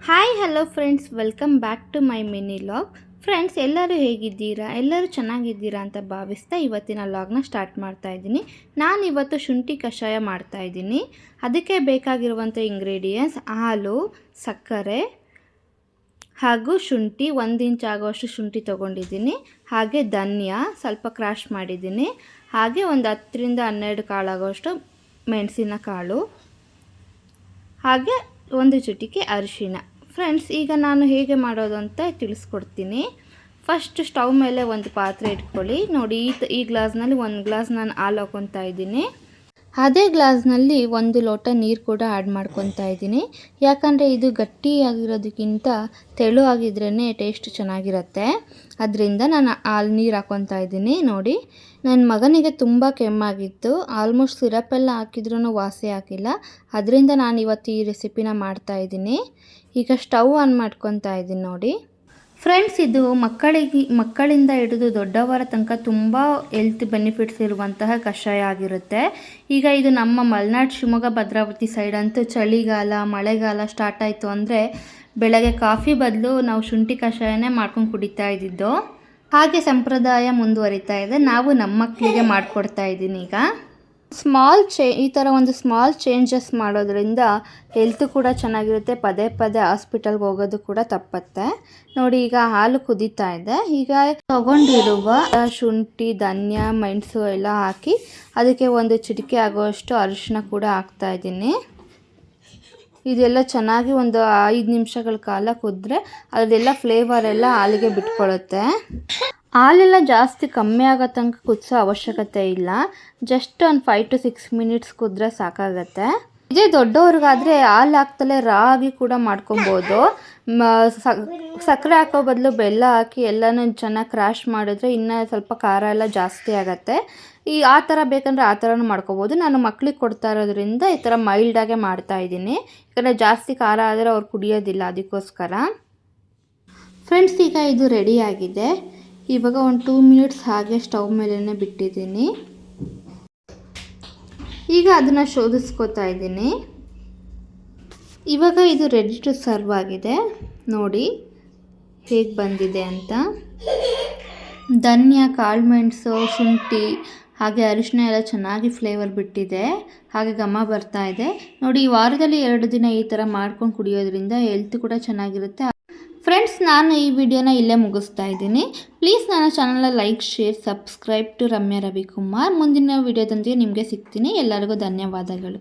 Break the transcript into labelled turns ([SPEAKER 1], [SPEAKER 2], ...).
[SPEAKER 1] Hi hello friends, welcome back to my mini log. Friends, ಎಲ್ಲರೂ ಹೇಗಿದ್ದೀರಾ? ಎಲ್ಲರೂ ಚೆನ್ನಾಗಿದ್ದೀರಾ ಅಂತ ಭಾವಿಸ್ತಾ ಇವತ್ತಿನ ಲಾಗ್ನ ಸ್ಟಾರ್ಟ್ ಮಾಡ್ತಾ ಇದ್ದೀನಿ. ನಾನು ಇವತ್ತು ಶುಂಠಿ ಕಷಾಯ ಮಾಡ್ತಾ ಇದ್ದೀನಿ. ಅದಕ್ಕೆ ಬೇಕಾಗಿರುವಂಥ ಇಂಗ್ರೀಡಿಯೆಂಟ್ಸ್ ಹಾಲು, ಸಕ್ಕರೆ ಹಾಗೂ ಶುಂಠಿ. 1 ಇಂಚ್ ಆಗೋಷ್ಟು ಶುಂಠಿ ತೊಗೊಂಡಿದ್ದೀನಿ. ಹಾಗೆ ಧನಿಯಾ ಸ್ವಲ್ಪ ಕ್ರಾಶ್ ಮಾಡಿದ್ದೀನಿ. ಹಾಗೆ ಒಂದು 10 ರಿಂದ 12 ಕಾಳಾಗೋಷ್ಟು ಮೆಣಸಿನ ಕಾಳು, ಹಾಗೆ 1 ಚಿಟಿಕೆ ಅರಿಶಿನ. ಫ್ರೆಂಡ್ಸ್, ಈಗ ನಾನು ಹೇಗೆ ಮಾಡೋದು ಅಂತ ತಿಳಿಸ್ಕೊಡ್ತೀನಿ. ಫಸ್ಟ್ ಸ್ಟವ್ ಮೇಲೆ ಒಂದು ಪಾತ್ರೆ ಇಟ್ಕೊಳ್ಳಿ. ನೋಡಿ, ಈ ಗ್ಲಾಸ್ನಲ್ಲಿ 1 ಗ್ಲಾಸ್ ನಾನು ಹಾಲು ಹಾಕ್ಕೊತಾ ಇದ್ದೀನಿ. ಅದೇ ಗ್ಲಾಸ್ನಲ್ಲಿ 1 ಲೋಟ ನೀರು ಕೂಡ ಆ್ಯಡ್ ಮಾಡ್ಕೊತಾ ಇದ್ದೀನಿ. ಯಾಕಂದರೆ ಇದು ಗಟ್ಟಿಯಾಗಿರೋದಕ್ಕಿಂತ ತೆಳು ಆಗಿದ್ರೇ ಟೇಸ್ಟ್ ಚೆನ್ನಾಗಿರುತ್ತೆ. ಅದರಿಂದ ನಾನು ನೀರು ಹಾಕ್ಕೊತಾ ಇದ್ದೀನಿ. ನೋಡಿ, ನನ್ನ ಮಗನಿಗೆ ತುಂಬ ಕೆಮ್ಮಾಗಿತ್ತು. ಆಲ್ಮೋಸ್ಟ್ ಸಿರಪೆಲ್ಲ ಹಾಕಿದ್ರೂ ವಾಸಿ ಆಗಿಲ್ಲ. ಅದರಿಂದ ನಾನು ಇವತ್ತು ಈ ರೆಸಿಪಿನ ಮಾಡ್ತಾಯಿದ್ದೀನಿ. ಈಗ ಸ್ಟವ್ ಆನ್ ಮಾಡ್ಕೊತಾ ಇದ್ದೀನಿ. ನೋಡಿ ಫ್ರೆಂಡ್ಸ್, ಇದು ಮಕ್ಕಳಿಂದ ಹಿಡಿದು ದೊಡ್ಡವರ ತನಕ ತುಂಬ ಹೆಲ್ತ್ ಬೆನಿಫಿಟ್ಸ್ ಇರುವಂತಹ ಕಷಾಯ ಆಗಿರುತ್ತೆ. ಈಗ ಇದು ನಮ್ಮ ಮಲೆನಾಡು, ಶಿವಮೊಗ್ಗ, ಭದ್ರಾವತಿ ಸೈಡ್ ಅಂತೂ ಚಳಿಗಾಲ, ಮಳೆಗಾಲ ಸ್ಟಾರ್ಟ್ ಆಯಿತು ಅಂದರೆ ಬೆಳಗ್ಗೆ ಕಾಫಿ ಬದಲು ನಾವು ಶುಂಠಿ ಕಷಾಯನೇ ಮಾಡ್ಕೊಂಡು ಕುಡಿತಾ ಇದ್ದಿದ್ದು. ಹಾಗೆ ಸಂಪ್ರದಾಯ ಮುಂದುವರಿತಾ ಇದೆ. ನಾವು ನಮ್ಮ ಮಕ್ಕಳಿಗೆ ಮಾಡಿಕೊಡ್ತಾ ಇದ್ದೀನಿ. ಈಗ ಈ ಥರ ಒಂದು ಸ್ಮಾಲ್ ಚೇಂಜಸ್ ಮಾಡೋದ್ರಿಂದ ಹೆಲ್ತ್ ಕೂಡ ಚೆನ್ನಾಗಿರುತ್ತೆ. ಪದೇ ಪದೇ ಹಾಸ್ಪಿಟಲ್ಗೆ ಹೋಗೋದು ಕೂಡ ತಪ್ಪತ್ತೆ. ನೋಡಿ, ಈಗ ಹಾಲು ಕುದೀತಾ ಇದೆ. ಈಗ ತಗೊಂಡಿರುವ ಶುಂಠಿ, ಧನಿಯಾ, ಮೆಣಸು ಎಲ್ಲ ಹಾಕಿ ಅದಕ್ಕೆ 1 ಚಿಟಿಕೆ ಆಗುವಷ್ಟು ಅರಿಶಿನ ಕೂಡ ಹಾಕ್ತಾ ಇದ್ದೀನಿ. ಇದೆಲ್ಲ ಚೆನ್ನಾಗಿ ಒಂದು 5 ನಿಮಿಷಗಳ ಕಾಲ ಕುದ್ರೆ ಅದೆಲ್ಲ ಫ್ಲೇವರ್ ಎಲ್ಲ ಹಾಲಿಗೆ ಬಿಟ್ಕೊಳ್ಳುತ್ತೆ. ಹಾಲೆಲ್ಲ ಜಾಸ್ತಿ ಕಮ್ಮಿ ಆಗೋ ತನಕ ಕುದಿಸೋ ಅವಶ್ಯಕತೆ ಇಲ್ಲ. ಜಸ್ಟ್ ಒಂದು 5 to 6 ಮಿನಿಟ್ಸ್ ಕುದ್ರೆ ಸಾಕಾಗತ್ತೆ. ಇದೇ ದೊಡ್ಡವ್ರಿಗಾದರೆ ಹಾಲು ಹಾಕ್ತಲೇ ರಾ ಆಗಿ ಕೂಡ ಮಾಡ್ಕೊಬೋದು. ಸಕ್ಕರೆ ಹಾಕೋ ಬದಲು ಬೆಲ್ಲ ಹಾಕಿ ಎಲ್ಲನೂ ಚೆನ್ನಾಗಿ ಕ್ರಾಶ್ ಮಾಡಿದ್ರೆ ಇನ್ನೂ ಸ್ವಲ್ಪ ಖಾರ ಎಲ್ಲ ಜಾಸ್ತಿ ಆಗುತ್ತೆ. ಆ ಥರ ಬೇಕಂದರೆ ಆ ಥರನೂ ಮಾಡ್ಕೊಬೋದು. ನಾನು ಮಕ್ಳಿಗೆ ಕೊಡ್ತಾ ಇರೋದ್ರಿಂದ ಈ ಥರ ಮೈಲ್ಡಾಗೆ ಮಾಡ್ತಾಯಿದ್ದೀನಿ. ಯಾಕಂದರೆ ಜಾಸ್ತಿ ಖಾರ ಆದರೆ ಅವ್ರು ಕುಡಿಯೋದಿಲ್ಲ, ಅದಕ್ಕೋಸ್ಕರ. ಫ್ರೆಂಡ್ಸ್, ಈಗ ಇದು ರೆಡಿಯಾಗಿದೆ. ಇವಾಗ ಒಂದು 2 ಮಿನಿಟ್ಸ್ ಹಾಗೆ ಸ್ಟವ್ ಮೇಲೇ ಬಿಟ್ಟಿದ್ದೀನಿ. ಈಗ ಅದನ್ನು ಶೋಧಿಸ್ಕೊತಾ ಇದ್ದೀನಿ. ಇವಾಗ ಇದು ರೆಡಿ ಟು ಸರ್ವ್ ಆಗಿದೆ. ನೋಡಿ ಹೇಗೆ ಬಂದಿದೆ ಅಂತ. ಧನಿಯಾ, ಕಾಳುಮೆಣಸು, ಶುಂಠಿ ಹಾಗೆ ಅರಿಶಿನ ಎಲ್ಲ ಚೆನ್ನಾಗಿ ಫ್ಲೇವರ್ ಬಿಟ್ಟಿದೆ. ಹಾಗೆ ಘಮ ಬರ್ತಾ ಇದೆ. ನೋಡಿ, ಈ ವಾರದಲ್ಲಿ 2 ದಿನ ಈ ಥರ ಮಾಡ್ಕೊಂಡು ಕುಡಿಯೋದ್ರಿಂದ ಹೆಲ್ತ್ ಕೂಡ ಚೆನ್ನಾಗಿರುತ್ತೆ. ಫ್ರೆಂಡ್ಸ್, ನಾನು ಈ ವಿಡಿಯೋನ ಇಲ್ಲೇ ಮುಗಿಸ್ತಾ ಇದ್ದೀನಿ. ಪ್ಲೀಸ್ ನನ್ನ ಚಾನಲ್ನ like, share, subscribe to Ramya Ravikumar. ಮುಂದಿನ ವಿಡಿಯೋದೊಂದಿಗೆ ನಿಮಗೆ ಸಿಗ್ತೀನಿ. ಎಲ್ಲರಿಗೂ ಧನ್ಯವಾದಗಳು.